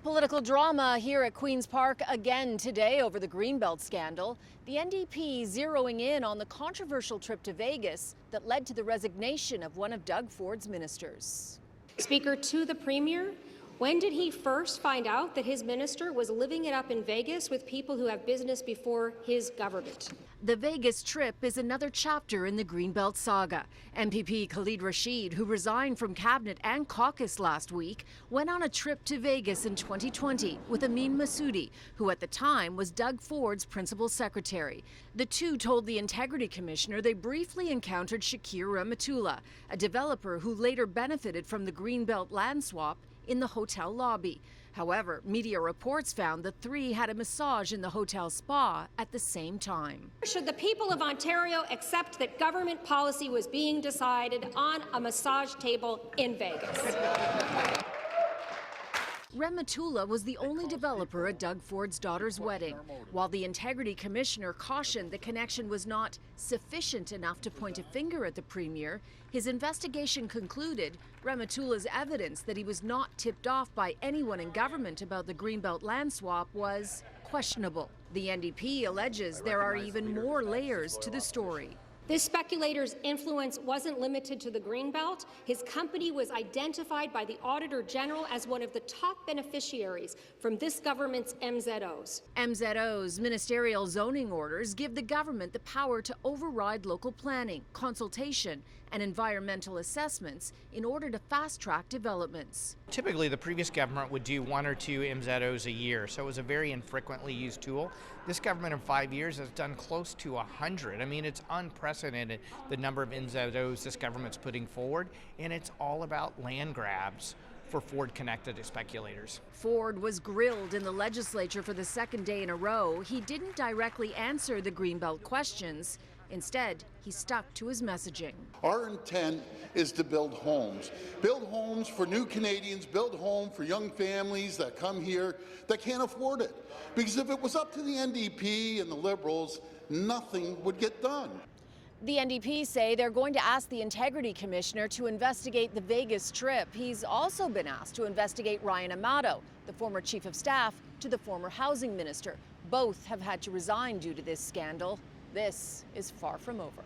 Political drama here at Queen's Park again today over the Greenbelt scandal. The NDP zeroing in on the controversial trip to Vegas that led to the resignation of one of Doug Ford's ministers. Speaker, to the Premier, when did he first find out that his minister was living it up in Vegas with people who have business before his government? The Vegas trip is another chapter in the Greenbelt saga. MPP Khalid Rashid, who resigned from cabinet and caucus last week, went on a trip to Vegas in 2020 with Amin Massoudi, who at the time was Doug Ford's principal secretary. The two told the Integrity Commissioner they briefly encountered Shakir Rahmatullah, a developer who later benefited from the Greenbelt land swap, in the hotel lobby. However, media reports found the three had a massage in the hotel spa at the same time. Should the people of Ontario accept that government policy was being decided on a massage table in Vegas? Rahmatullah was the only developer at Doug Ford's daughter's wedding. While the Integrity Commissioner cautioned the connection was not sufficient enough to point a finger at the Premier, his investigation concluded Rahmatullah's evidence that he was not tipped off by anyone in government about the Greenbelt land swap was questionable. The NDP alleges there are even more layers to the story. This speculator's influence wasn't limited to the Greenbelt. His company was identified by the Auditor General as one of the top beneficiaries from this government's MZOs. MZOs, ministerial zoning orders, give the government the power to override local planning, consultation, and environmental assessments in order to fast-track developments. Typically, the previous government would do 1 or 2 MZOs a year, so it was a very infrequently used tool. This government in 5 years has done close to 100. I mean, it's unprecedented, the number of MZOs this government's putting forward, and it's all about land grabs for Ford-connected speculators. Ford was grilled in the legislature for the second day in a row. He didn't directly answer the Greenbelt questions. Instead, he stuck to his messaging. Our intent is to build homes for new Canadians, build homes for young families that come here that can't afford it. Because if it was up to the NDP and the Liberals, nothing would get done. The NDP say they're going to ask the Integrity Commissioner to investigate the Vegas trip. He's also been asked to investigate Ryan Amato, the former chief of staff to the former housing minister. Both have had to resign due to this scandal. This is far from over.